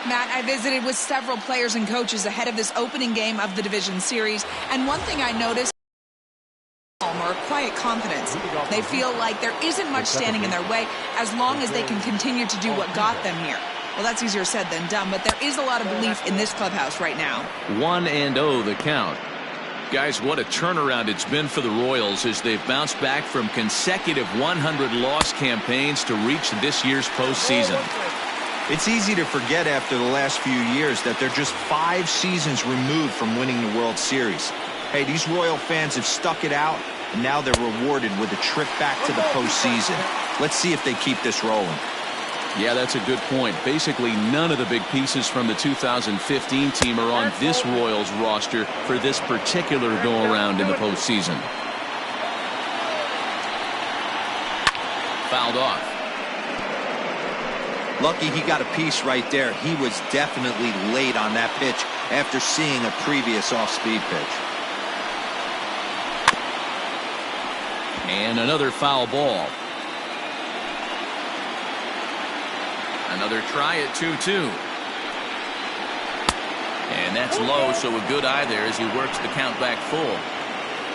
Matt, I visited with several players and coaches ahead of this opening game of the division series, and one thing I noticed or quiet confidence. They feel like there isn't much standing in their way as long as they can continue to do what got them here. Well, that's easier said than done, but there is a lot of belief in this clubhouse right now. 1-0 the count. Guys, what a turnaround it's been for the Royals as they've bounced back from consecutive 100-loss campaigns to reach this year's postseason. It's easy to forget after the last few years that they're just 5 seasons removed from winning the World Series. Hey, these Royal fans have stuck it out, and now they're rewarded with a trip back to the postseason. Let's see if they keep this rolling. Yeah, that's a good point. Basically, none of the big pieces from the 2015 team are on this Royals roster for this particular go-around in the postseason. Fouled off. Lucky he got a piece right there. He was definitely late on that pitch after seeing a previous off-speed pitch. And another foul ball. Another try at 2-2. And that's low, so a good eye there as he works the count back full.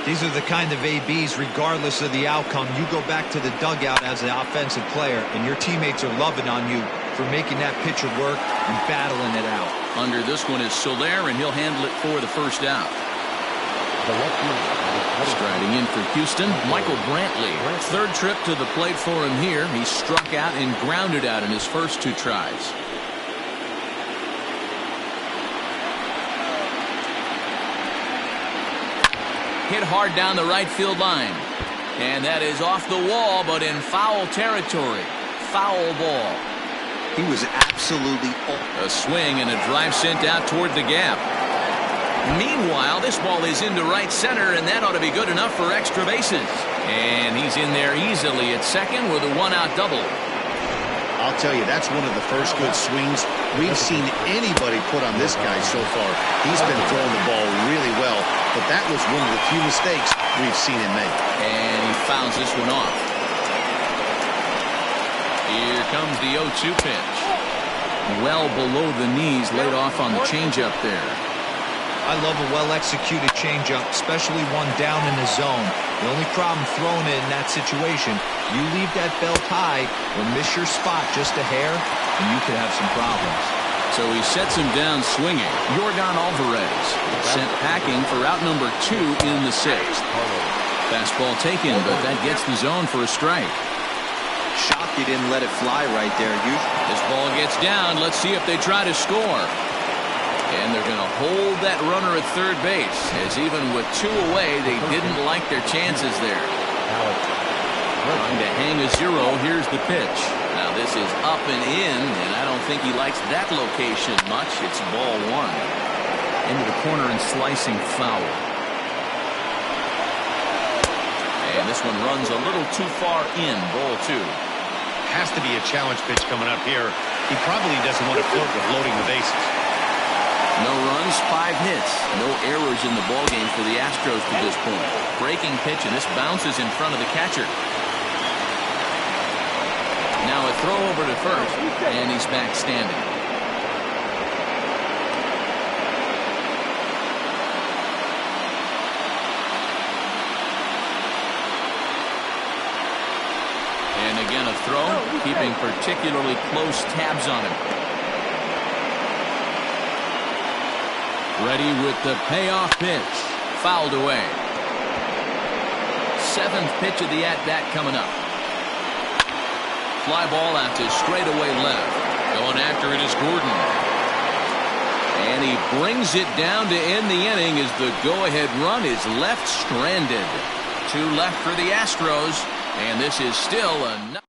These are the kind of ABs, regardless of the outcome. You go back to the dugout as an offensive player, and your teammates are loving on you for making that pitcher work and battling it out. Under this one is Soler, and he'll handle it for the first out. Striding in for Houston, Michael Brantley. Third trip to the plate for him here. He struck out and grounded out in his first 2 tries. Hit hard down the right field line. And that is off the wall, but in foul territory. Foul ball. He was absolutely a swing and a drive sent out toward the gap. Meanwhile, this ball is into right center, and that ought to be good enough for extra bases. And he's in there easily at second with a 1-out double. I'll tell you, that's one of the first good swings we've seen anybody put on this guy so far. He's been throwing the ball really well, but that was one of the few mistakes we've seen him make. And he fouls this one off. Here comes the 0-2 pitch. Well below the knees, laid off on the changeup there. I love a well-executed changeup, especially one down in the zone. The only problem throwing it in that situation, you leave that belt high or miss your spot just a hair, and you could have some problems. So he sets him down swinging. Yordan Alvarez sent packing for out number 2 in the 6th. Fastball taken, but that gets the zone for a strike. Shocked he didn't let it fly right there. This ball gets down. Let's see if they try to score. And they're going to hold that runner at third base, as even with 2 away, they didn't like their chances there. Trying to hang a 0. Here's the pitch. Now this is up and in, and I don't think he likes that location much. It's ball 1. Into the corner and slicing foul. And this one runs a little too far in, ball 2. Has to be a challenge pitch coming up here. He probably doesn't want to flirt with loading the bases. No runs, 5 hits. No errors in the ballgame for the Astros to this point. Breaking pitch, and this bounces in front of the catcher. Now a throw over to first, and he's back standing. And again a throw, keeping particularly close tabs on him. Ready with the payoff pitch. Fouled away. 7th pitch of the at-bat coming up. Fly ball out to straightaway left. Going after it is Gordon. And he brings it down to end the inning as the go-ahead run is left stranded. 2 left for the Astros. And this is still a...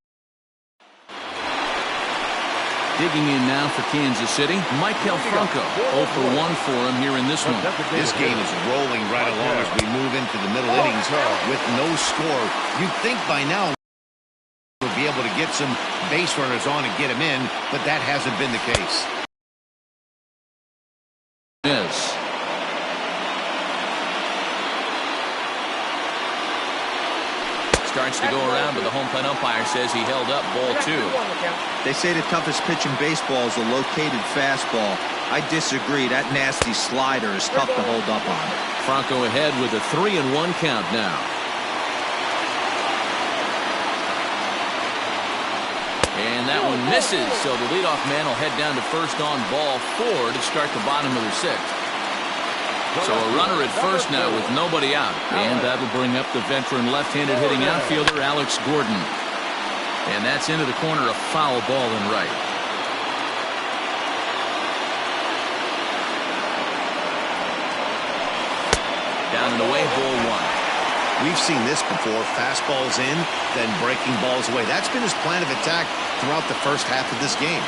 Digging in now for Kansas City, Maikel Franco. 0 for 1 for him here in this one. This game is rolling right along as we move into the middle innings with no score. You'd think by now we'll be able to get some base runners on and get him in, but that hasn't been the case. Yes. starts to go around, but the home plate umpire says he held up ball 2. They say the toughest pitch in baseball is a located fastball. I disagree. That nasty slider is tough to hold up on. Franco ahead with a 3-1 count now. And that one misses, so the leadoff man will head down to first on ball 4 to start the bottom of the 6th. So a runner at first now with nobody out. And that'll bring up the veteran left-handed hitting outfielder Alex Gordon. And that's into the corner, a foul ball in right. Down and away, ball 1. We've seen this before. Fastballs in, then breaking balls away. That's been his plan of attack throughout the first half of this game.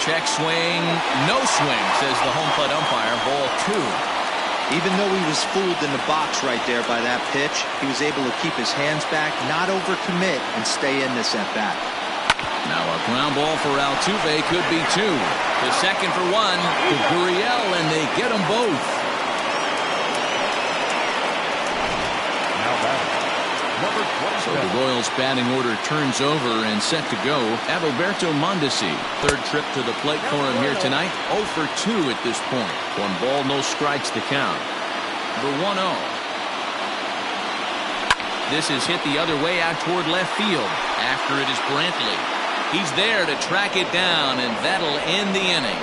Check swing, no swing, says the home plate umpire, ball 2. Even though he was fooled in the box right there by that pitch, he was able to keep his hands back, not overcommit, and stay in this at-bat. Now a ground ball for Altuve could be 2. The second for 1 to Gurriel, and they get them both. So the Royals batting order turns over and set to go. Adalberto Mondesi, third trip to the plate for him here tonight. 0 for 2 at this point. 1 ball, no strikes to count. Number 1-0. This is hit the other way out toward left field. After it is Brantley. He's there to track it down, and that'll end the inning.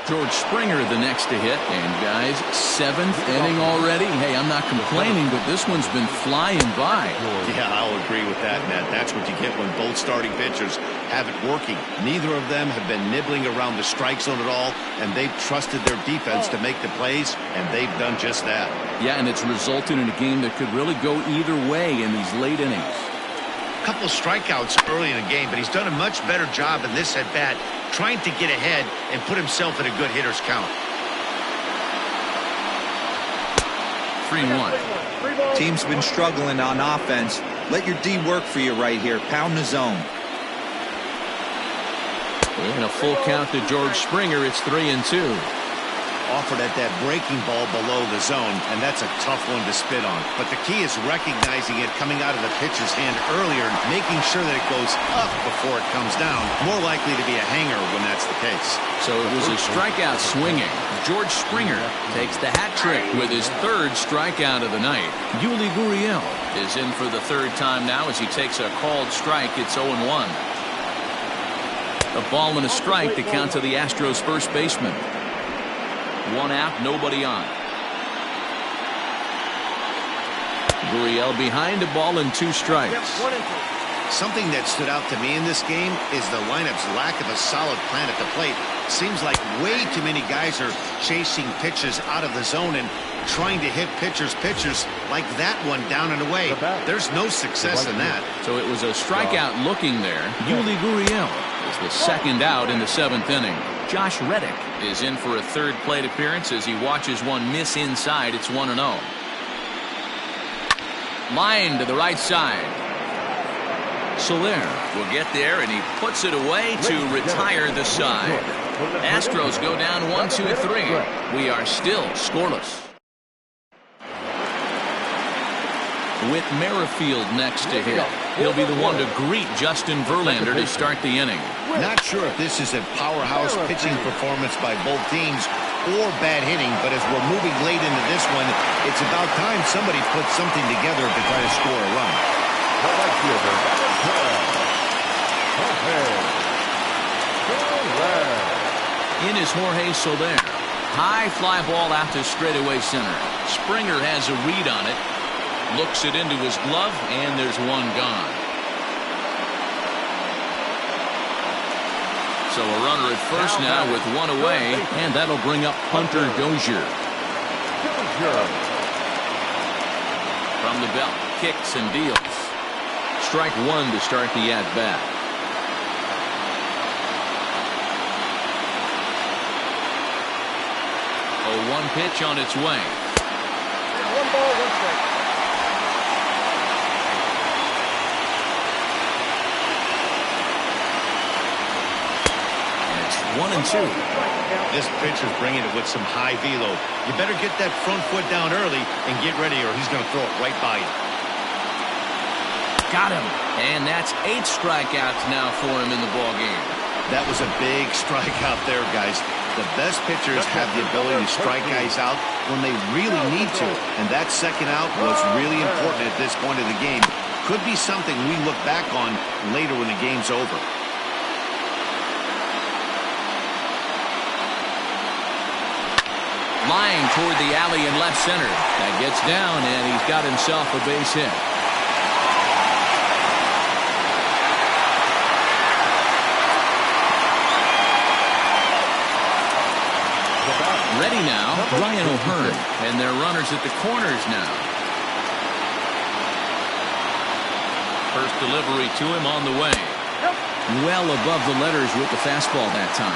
George Springer the next to hit. And guys, 7th inning already. Hey, I'm not complaining, but this one's been flying by. Yeah, I'll agree with that, Ned. That's what you get when both starting pitchers have it working. Neither of them have been nibbling around the strike zone at all, and they've trusted their defense to make the plays, and they've done just that. Yeah, and it's resulted in a game that could really go either way in these late innings. Couple of strikeouts early in the game, but he's done a much better job in this at-bat trying to get ahead and put himself in a good hitter's count. 3-1. Team's been struggling on offense. Let your D work for you right here. Pound the zone. And a full count to George Springer. It's 3-2. Offered at that breaking ball below the zone, and that's a tough one to spit on. But the key is recognizing it coming out of the pitcher's hand earlier and making sure that it goes up before it comes down. More likely to be a hanger when that's the case. So it was a strikeout swinging. George Springer takes the hat trick with his 3rd strikeout of the night. Yuli Gurriel is in for the 3rd time now as he takes a called strike. It's 0-1. A ball and a strike to count to the Astros first baseman. 1 out, nobody on. Gurriel behind a ball and 2 strikes. Something that stood out to me in this game is the lineup's lack of a solid plan at the plate. Seems like way too many guys are chasing pitches out of the zone and trying to hit pitchers like that one down and away. There's no success in that. So it was a strikeout looking there. Yuli Gurriel is the 2nd out in the 7th inning. Josh Reddick is in for a 3rd plate appearance as he watches one miss inside. It's 1-0. Line to the right side. Soler will get there, and he puts it away to retire the side. Astros go down 1-2-3. We are still scoreless. Whit Merrifield next to hit. He'll be the one to greet Justin Verlander to start the inning. Not sure if this is a powerhouse pitching performance by both teams or bad hitting, but as we're moving late into this one, it's about time somebody puts something together to try to score a run. In is Jorge Soler. High fly ball out to straightaway center. Springer has a read on it. Looks it into his glove, and there's one gone. So a runner at first now with 1 away, and that'll bring up Hunter Dozier. From the belt, kicks and deals. Strike 1 to start the at-bat. A 1 pitch on its way. 1 ball, 1 strike. And it's 1-2. count. This pitcher's bringing it with some high velo. You better get that front foot down early and get ready or he's going to throw it right by you. Got him. And that's 8 strikeouts now for him in the ballgame. That was a big strikeout there, guys. The best pitchers have the ability to strike guys out when they really need to. And that second out was really important at this point of the game. Could be something we look back on later when the game's over. Line toward the alley in left center. That gets down, and he's got himself a base hit. Ready now, Ryan O'Hearn, and their runners at the corners now. First delivery to him on the way. Well above the letters with the fastball that time.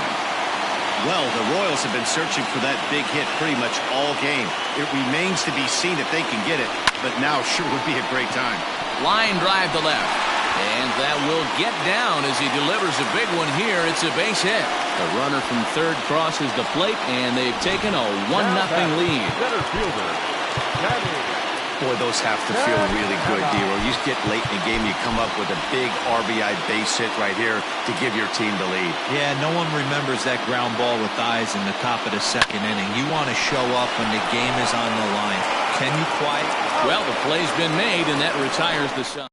Well, the Royals have been searching for that big hit pretty much all game. It remains to be seen if they can get it, but now sure would be a great time. Line drive to left. And that will get down as he delivers a big one here. It's a base hit. The runner from third crosses the plate, and they've taken a 1-0 lead. Center fielder, Danny. Boy, those have to feel really good, Dero. You get late in the game, you come up with a big RBI base hit right here to give your team the lead. Yeah, no one remembers that ground ball with eyes in the top of the second inning. You want to show up when the game is on the line. Can you quiet? Well, the play's been made, and that retires the side.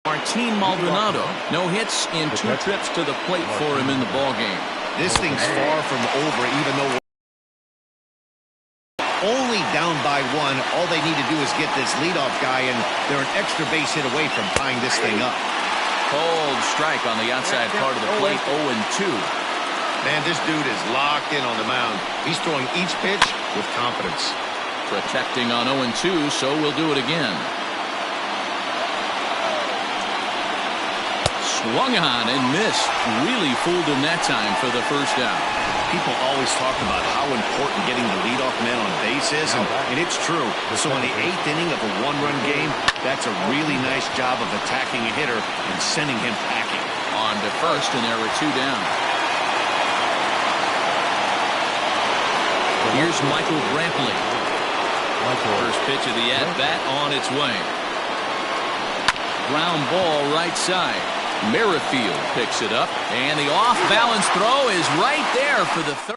Martin Maldonado, no hits in 2 trips to the plate for him in the ballgame. This thing's far from over, even though we're only down by 1. All they need to do is get this leadoff guy, and they're an extra base hit away from tying this thing up. Cold strike on the outside part of the plate, 0-2. Man, this dude is locked in on the mound. He's throwing each pitch with confidence. Protecting on 0-2, so we'll do it again. Swung on and missed. Really fooled him that time for the first out. People always talk about how important getting the leadoff man on base is, and it's true. So in the 8th inning of a 1-run game, that's a really nice job of attacking a hitter and sending him packing. On to first, and there were 2 down. Here's Michael Brantley. First pitch of the at-bat on its way. Ground ball right side. Merrifield picks it up, and the off-balance throw is right there for the third.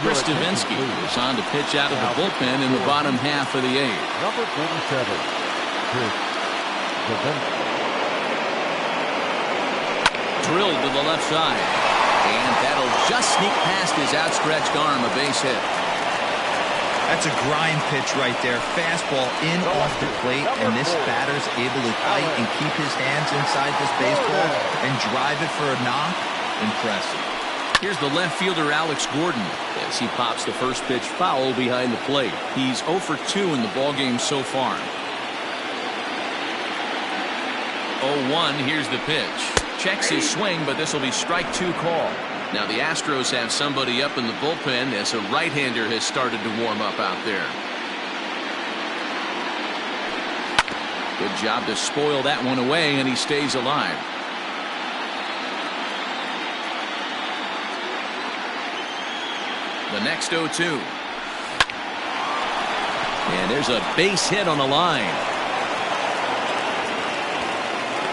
Chris Davinsky is on to pitch out of the bullpen in the bottom half of the 8th. Number 47, Chris Davinsky. Drilled to the left side, and that'll just sneak past his outstretched arm, a base hit. That's a grind pitch right there. Fastball in off the plate, and this batter's able to fight and keep his hands inside this baseball and drive it for a knock. Impressive. Here's the left fielder, Alex Gordon, as he pops the first pitch foul behind the plate. He's 0 for 2 in the ballgame so far. 0-1, here's the pitch. Checks his swing, but this will be strike 2 call. Now the Astros have somebody up in the bullpen as a right-hander has started to warm up out there. Good job to spoil that one away, and he stays alive. The next 0-2. And there's a base hit on the line.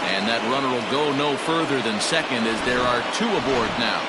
And that runner will go no further than second as there are 2 aboard now.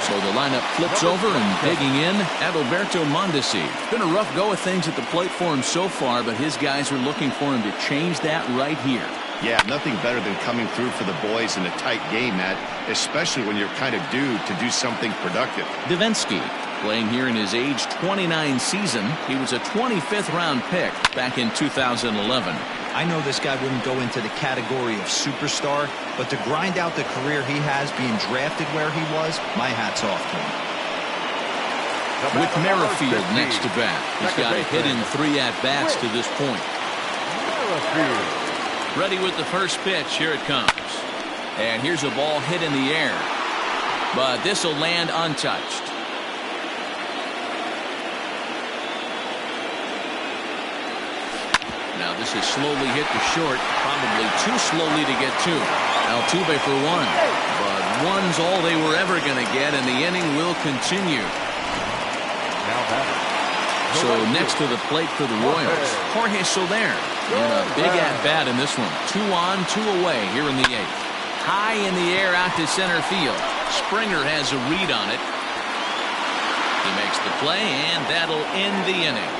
So the lineup flips over and digging in, Adalberto Mondesi. It's been a rough go of things at the plate for him so far, but his guys are looking for him to change that right here. Yeah, nothing better than coming through for the boys in a tight game, Matt, especially when you're kind of due to do something productive. Davinsky, playing here in his age 29 season. He was a 25th round pick back in 2011. I know this guy wouldn't go into the category of superstar, but to grind out the career he has being drafted where he was, my hat's off to him. With Merrifield next to bat, he's got a hit in 3 at-bats to this point. Ready with the first pitch. Here it comes. And here's a ball hit in the air. But this will land untouched. Now this is slowly hit to short, probably too slowly to get 2. Altuve for 1, but one's all they were ever going to get, and the inning will continue. Now batting. So next to the plate for the Royals, Jorge Soler in a big at-bat in this one. 2 on, 2 away here in the 8th. High in the air out to center field. Springer has a read on it. He makes the play, and that'll end the inning.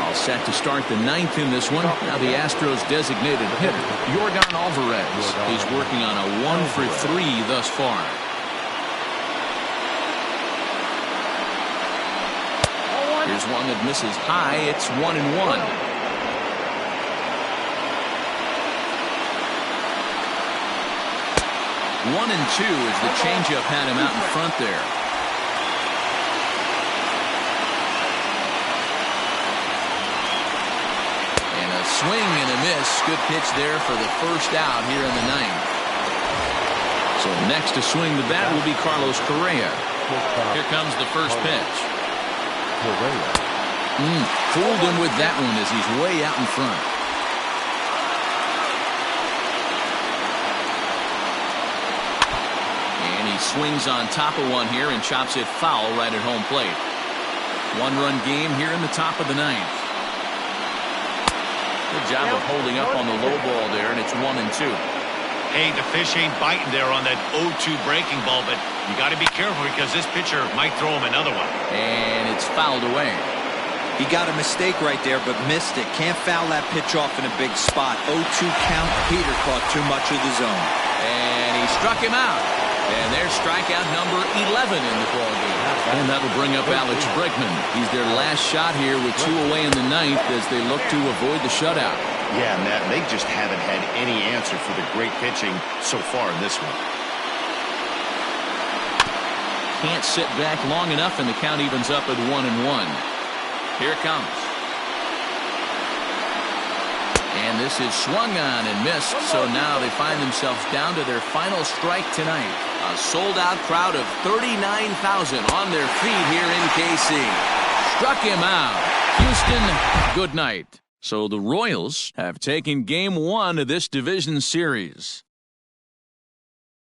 All set to start the 9th in this one. Now the Astros designated hitter, Yordan Alvarez. He's working on a 1-for-3 thus far. Here's one that misses high. It's 1-1. 1 and 2 as the changeup had him out in front there. And a swing and a miss. Good pitch there for the first out here in the 9th. So next to swing the bat will be Carlos Correa. Here comes the first pitch. Fooled him with that one as he's way out in front. And he swings on top of one here and chops it foul right at home plate. 1-run game here in the top of the 9th. Good job of holding up on the low ball there, and it's 1-2. Hey, the fish ain't biting there on that 0-2 breaking ball, but you got to be careful because this pitcher might throw him another one. And it's fouled away. He got a mistake right there, but missed it. Can't foul that pitch off in a big spot. 0-2 count. Peter caught too much of the zone. And he struck him out. And there's strikeout number 11 in the ballgame. And that'll bring up Alex Bregman. He's their last shot here with 2 away in the 9th as they look to avoid the shutout. Yeah, Matt, they just haven't had any answer for the great pitching so far in this one. Can't sit back long enough, and the count evens up at 1-1. Here it comes. And this is swung on and missed, so now they find themselves down to their final strike tonight. A sold-out crowd of 39,000 on their feet here in KC. Struck him out. Houston, good night. So the Royals have taken Game 1 of this division series.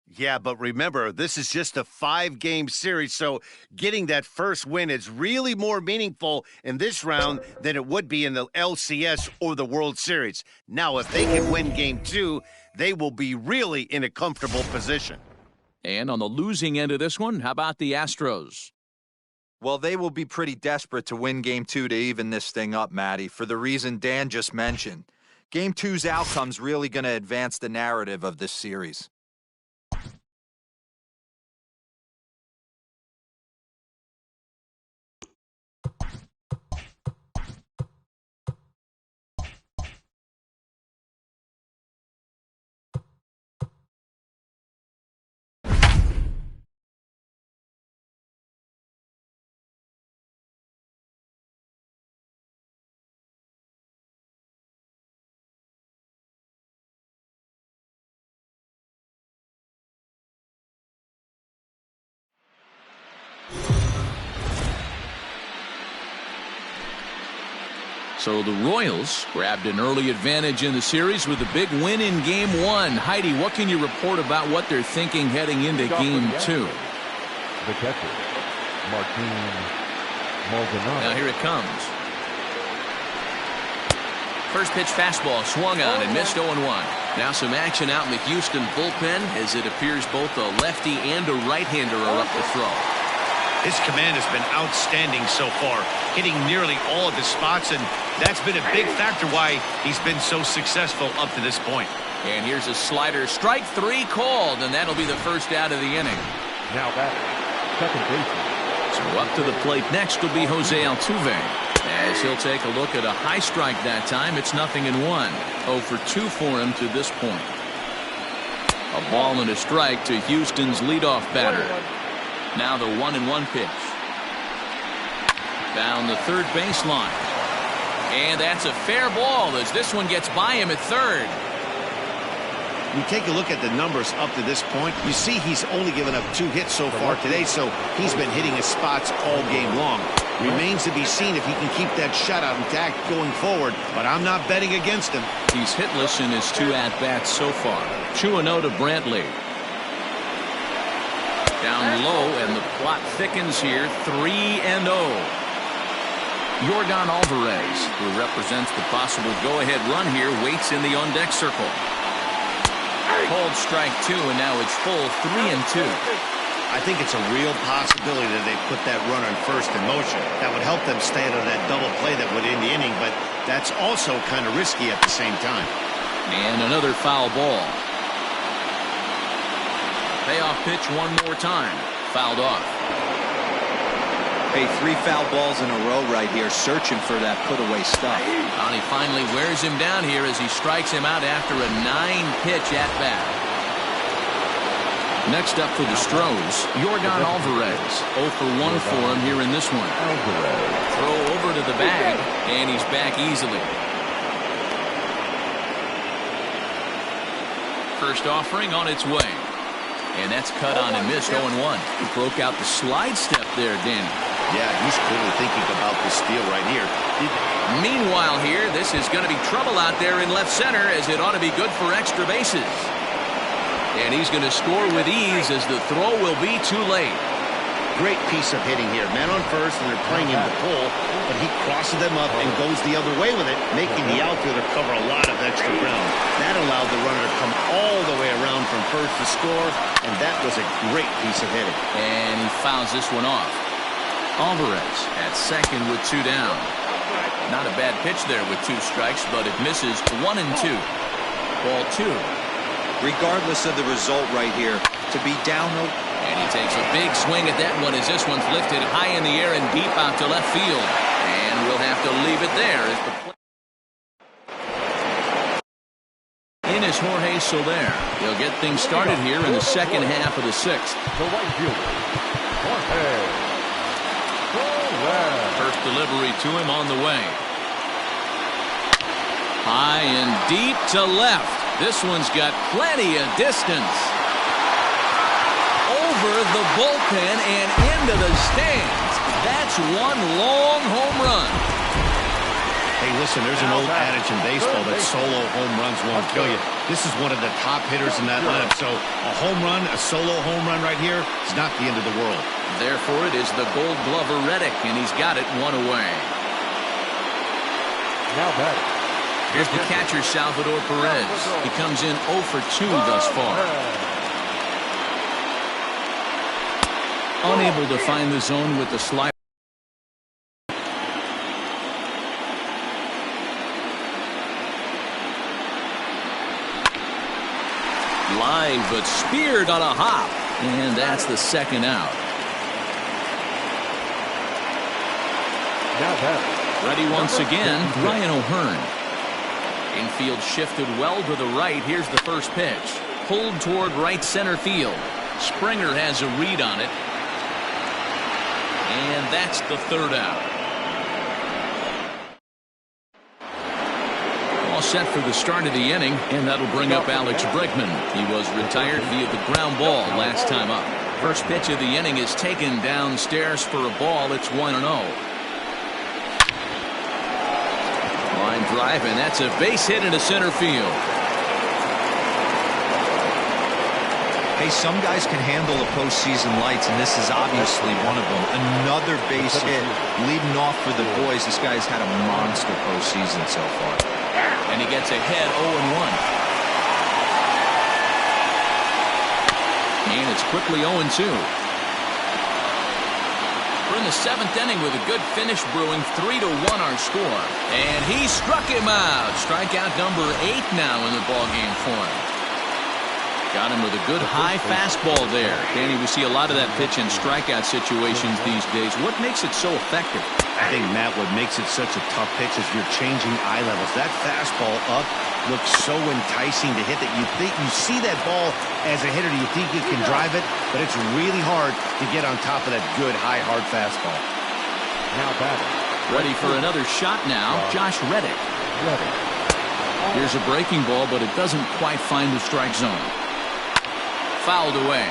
Yeah, but remember, this is just a 5-game series, so getting that first win is really more meaningful in this round than it would be in the LCS or the World Series. Now, if they can win Game 2, they will be really in a comfortable position. And on the losing end of this one, how about the Astros? Well, they will be pretty desperate to win Game 2 to even this thing up, Matty, for the reason Dan just mentioned. Game 2's outcome's really going to advance the narrative of this series. So the Royals grabbed an early advantage in the series with a big win in Game 1. Heidi, what can you report about what they're thinking heading into Game 2? The catcher, Martin Maldonado. Now here it comes. First pitch fastball swung on and missed 0-1. Now some action out in the Houston bullpen as it appears both a lefty and a right-hander are up to throw. His command has been outstanding so far, hitting nearly all of his spots, and that's been a big factor why he's been so successful up to this point. And here's a slider. Strike 3 called, and that'll be the first out of the inning. Now batting, second baseman. So up to the plate next will be Jose Altuve. As he'll take a look at a high strike that time, it's 0-1. 0 for 2 for him to this point. A ball and a strike to Houston's leadoff batter. Now the 1-1 pitch. Down the third baseline. And that's a fair ball as this one gets by him at third. You take a look at the numbers up to this point, you see he's only given up 2 hits so far today, so he's been hitting his spots all game long. Remains to be seen if he can keep that shutout intact going forward, but I'm not betting against him. He's hitless in his 2 at-bats so far. 2-0 to Brantley. Down low, and the plot thickens here. 3-0. Yordan Alvarez, who represents the possible go-ahead run here, waits in the on-deck circle. Called strike 2, and now it's full 3-2. I think it's a real possibility that they put that runner in first in motion. That would help them stay out of that double play that would end the inning, but that's also kind of risky at the same time. And another foul ball. Payoff pitch one more time. Fouled off. Hey, 3 foul balls in a row right here, searching for that put-away stuff. And he finally wears him down here as he strikes him out after a 9-pitch at-bat. Next up for the Stros, Yordan Alvarez. 0 for 1 for him here in this one. Throw over to the bag, and he's back easily. First offering on its way. And that's cut on and missed. 0-1. He broke out the slide step there, Danny. Yeah, he's clearly thinking about this steal right here. Meanwhile here, this is going to be trouble out there in left center, as it ought to be good for extra bases. And he's going to score with ease, as the throw will be too late. Great piece of hitting here. Man on first, and they're playing him to pull, but he crosses them up and goes the other way with it, making the outfielder cover a lot of extra ground. That allowed the runner to come all the way around from first to score, and that was a great piece of hitting. And he fouls this one off. Alvarez at second with 2 down. Not a bad pitch there with 2 strikes, but it misses. 1-2. Ball 2. Regardless of the result right here, to be down. And he takes a big swing at that one as this one's lifted high in the air and deep out to left field. And we'll have to leave it there as the play. In is Jorge Soler. He'll get things started here in the second half of the 6th. The right fielder, Jorge Soler. First delivery to him on the way. High and deep to left. This one's got plenty of distance. Over the bullpen and into the stands. That's one long home run. Hey, listen, there's an old adage in baseball that solo home runs won't kill you. This is one of the top hitters in that lineup. So a home run, a solo home run right here is not the end of the world. Therefore, it is the Gold Glover Reddick, and he's got it 1 away. Now batting. Here's the catcher, Salvador Perez. He comes in 0 for 2 thus far. Unable to find the zone with the slider. Line, but speared on a hop. And that's the 2nd out. Now batting. Ready once again, Ryan O'Hearn. Infield shifted well to the right. Here's the first pitch. Pulled toward right center field. Springer has a read on it. And that's the 3rd out. All set for the start of the inning, and that'll bring up Alex Bregman. He was retired via the ground ball last time up. First pitch of the inning is taken downstairs for a ball. It's 1-0. Line drive, and that's a base hit into center field. Hey, some guys can handle the postseason lights, and this is obviously one of them. Another base hit leading off for the boys. This guy's had a monster postseason so far. And he gets ahead 0-1. And it's quickly 0-2. We're in the 7th inning with a good finish brewing. 3-1 our score. And he struck him out. Strikeout number 8 now in the ballgame for him. Got him with a good high fastball there. Danny, we see a lot of that pitch in strikeout situations these days. What makes it so effective? I think, Matt, what makes it such a tough pitch is you're changing eye levels. That fastball up looks so enticing to hit that you think you see that ball as a hitter, you think you can drive it, but it's really hard to get on top of that good high hard fastball. Now batting. Ready for another shot now, Josh Reddick. Here's a breaking ball, but it doesn't quite find the strike zone. Fouled away.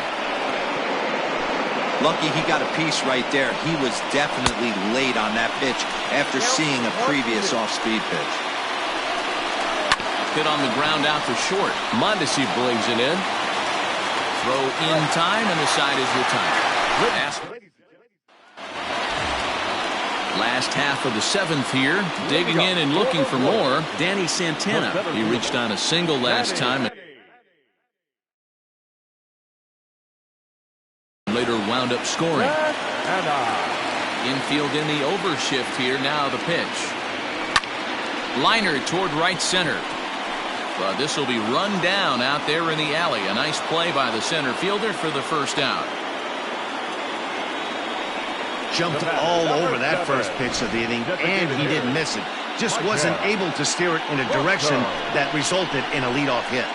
Lucky he got a piece right there. He was definitely late on that pitch after seeing a previous off-speed pitch. Hit on the ground out to short. Mondesi brings it in. Throw in time, and the side is retired. Last half of the seventh here. Digging in and looking for more. Danny Santana. He reached on a single last time. Later wound up scoring. Infield in the overshift here. Now the pitch. Liner toward right center. But this will be run down out there in the alley. A nice play by the center fielder for the first out. Jumped all over that first pitch of the inning, and he didn't miss it. Just wasn't able to steer it in a direction that resulted in a leadoff hit.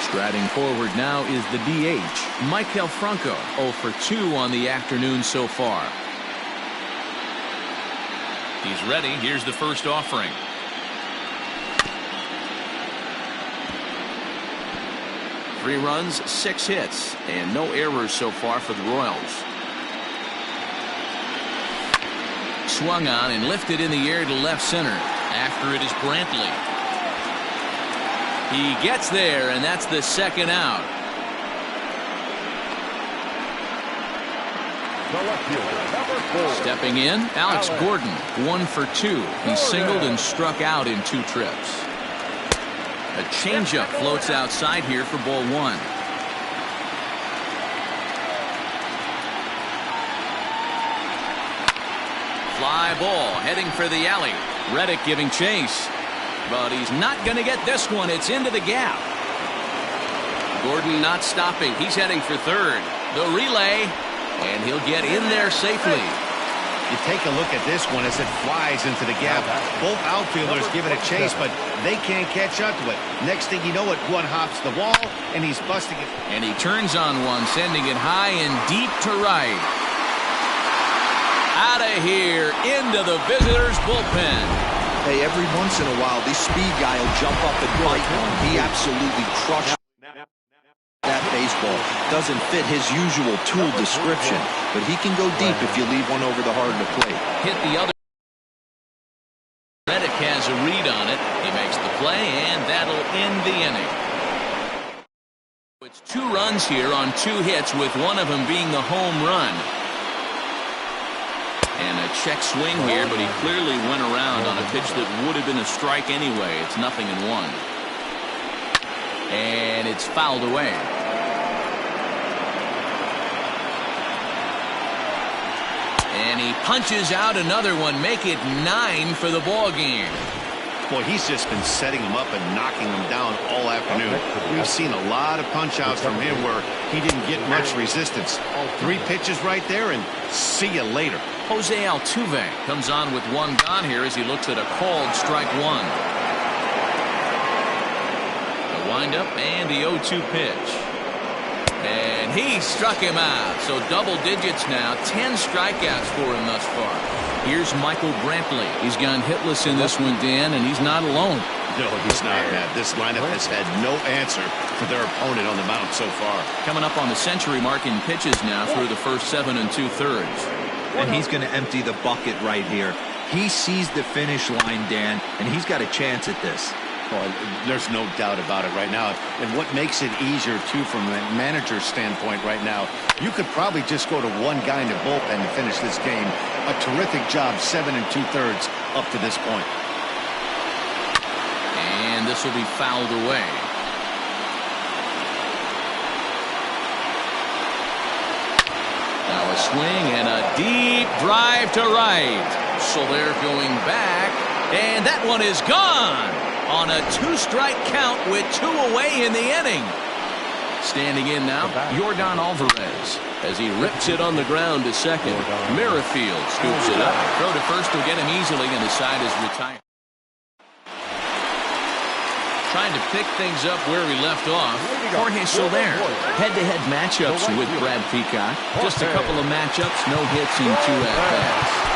Striding forward now is the DH, Michael Franco. 0 for 2 on the afternoon so far. He's ready. Here's the first offering. Three runs, 6 hits, and no errors so far for the Royals. Swung on and lifted in the air to left center. After it is Brantley. He gets there, and that's the second out. Stepping in, Alex Gordon, 1 for 2. He singled and struck out in 2 trips. A changeup floats outside here for ball 1. Fly ball heading for the alley. Reddick giving chase. But he's not going to get this one. It's into the gap. Gordon not stopping. He's heading for third. The relay. And he'll get in there safely. You take a look at this one as it flies into the gap. Both outfielders give it a chase, but they can't catch up to it. Next thing you know it, one hops the wall, and he's busting it. And he turns on one, sending it high and deep to right. Out of here, into the visitors' bullpen. Hey, every once in a while, this speed guy will jump up and bite. He absolutely crushed that baseball. Doesn't fit his usual tool description, but he can go deep if you leave one over the heart of the plate. Hit the other. Reddick has a read on it. He makes the play, and that'll end the inning. It's 2 runs here on 2 hits, with one of them being the home run. And a check swing here, but he clearly went around on a pitch that would have been a strike anyway. It's 0-1. And it's fouled away. And he punches out another one, make it 9 for the ball game. Boy, he's just been setting them up and knocking them down all afternoon. We've seen a lot of punch-outs from him where he didn't get much resistance. 3 pitches right there, and see you later. Jose Altuve comes on with 1 gone here as he looks at a called strike 1. The windup and the 0-2 pitch. And he struck him out. So double digits now. 10 strikeouts for him thus far. Here's Michael Brantley. He's gone hitless in this one, Dan, and he's not alone. No, he's not, Matt. This lineup has had no answer for their opponent on the mound so far. Coming up on the century mark in pitches now through the first 7 2/3. And he's going to empty the bucket right here. He sees the finish line, Dan, and he's got a chance at this. Well, there's no doubt about it right now. And what makes it easier, too, from a manager's standpoint right now, you could probably just go to 1 guy in the bullpen to finish this game. A terrific job, 7 2/3 up to this point. And this will be fouled away. Now a swing and a deep drive to right. So they're going back, and that one is gone on a 2-strike count with 2 away in the inning. Standing in now, Yordan Alvarez as he rips it on the ground to second. Merrifield scoops it up. Throw to first will get him easily, and the side is retired. Trying to pick things up where we left off. Jorge Soler. Head-to-head matchups with Brad Peacock. Just a couple of matchups, no hits in 2 at-bats.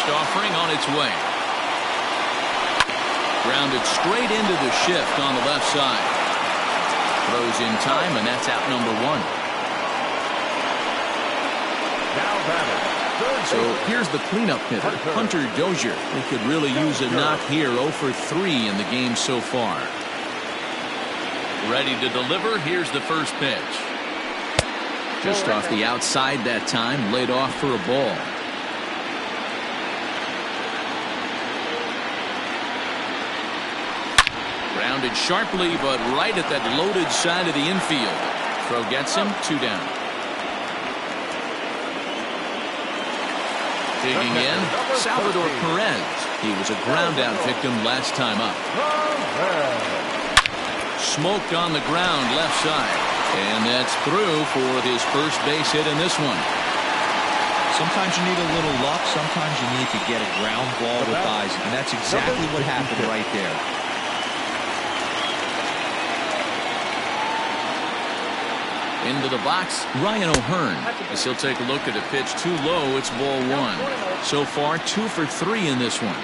First offering on its way. Grounded straight into the shift on the left side. Throws in time, and that's out number 1. Now batting. So here's the cleanup hitter, Hunter Dozier. They could really use a knock here. 0 for 3 in the game so far. Ready to deliver. Here's the first pitch. Just off the outside that time, laid off for a ball. Grounded sharply, but right at that loaded side of the infield. Throw gets him, 2 down. Digging in, Salvador Perez. He was a ground-out victim last time up. Smoked on the ground left side. And that's through for his first base hit in this one. Sometimes you need a little luck. Sometimes you need to get a ground ball with eyes. And that's exactly what happened right there. Into the box, Ryan O'Hearn, as he'll take a look at a pitch too low. It's ball 1. So far, 2 for 3 in this one.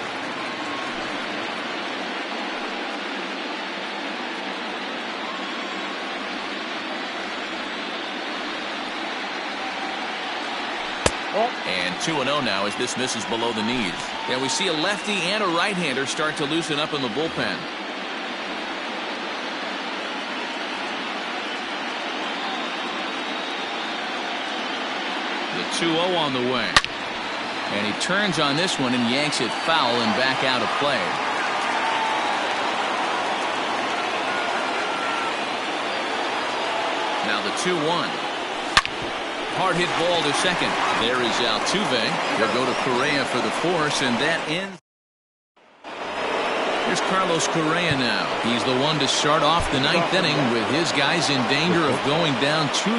And 2-0 now as this misses below the knees. And we see a lefty and a right-hander start to loosen up in the bullpen. The 2-0 on the way. And he turns on this one and yanks it foul and back out of play. Now the 2-1. Hard hit ball to second. There is Altuve. He'll go to Correa for the force, and that ends. Here's Carlos Correa now. He's the one to start off the 9th inning with his guys in danger of going down 2-0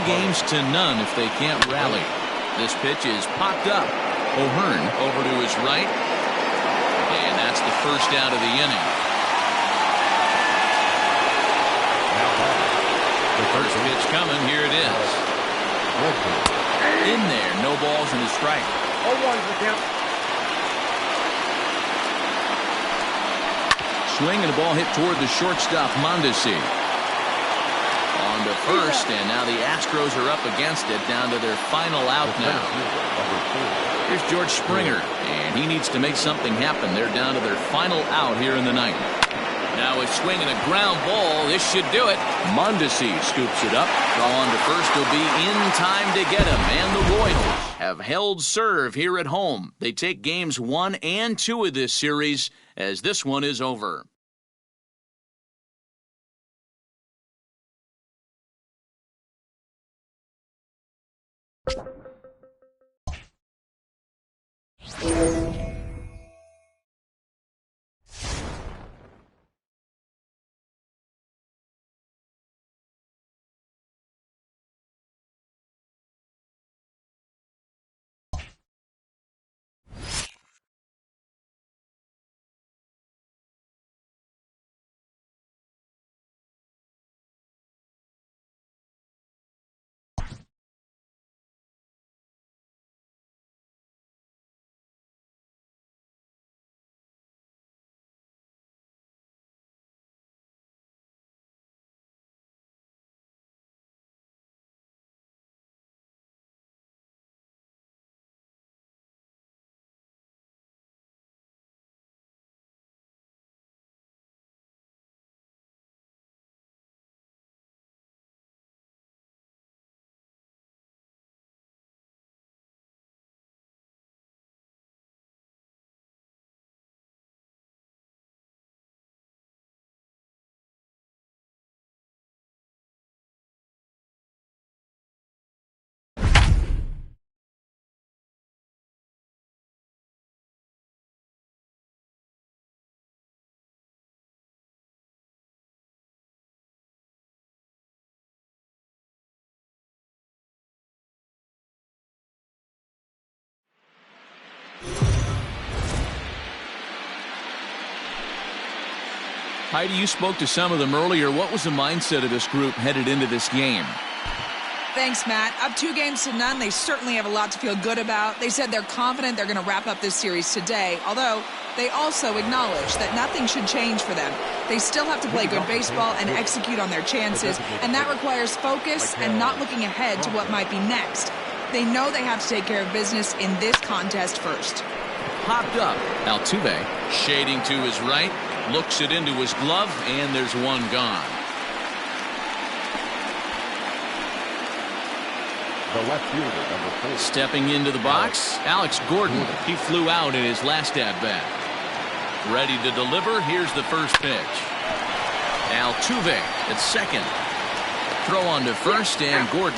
if they can't rally. This pitch is popped up. O'Hearn over to his right. And that's the first out of the inning. The first pitch coming. Here it is. In there. No balls and a strike. 0-1's the count. Swing and a ball hit toward the shortstop, Mondesi. On to first, and now the Astros are up against it, down to their final out now. Here's George Springer, and he needs to make something happen. They're down to their final out here in the 9th. Now a swing and a ground ball. This should do it. Mondesi scoops it up. Throw on to first will be in time to get him. And the Royals have held serve here at home. They take games 1 and 2 of this series as this one is over. Heidi, you spoke to some of them earlier. What was the mindset of this group headed into this game? Thanks, Matt. Up 2-0. They certainly have a lot to feel good about. They said they're confident they're going to wrap up this series today, although they also acknowledge that nothing should change for them. They still have to play good baseball and execute on their chances, and that requires focus and not looking ahead to what might be next. They know they have to take care of business in this contest first. Popped up. Altuve shading to his right, looks it into his glove, and there's one gone. The left fielder, number 4. Stepping into the box, Alex Gordon. He flew out in his last at-bat. Ready to deliver. Here's the first pitch. Altuve at second. Throw on to first, and Gordon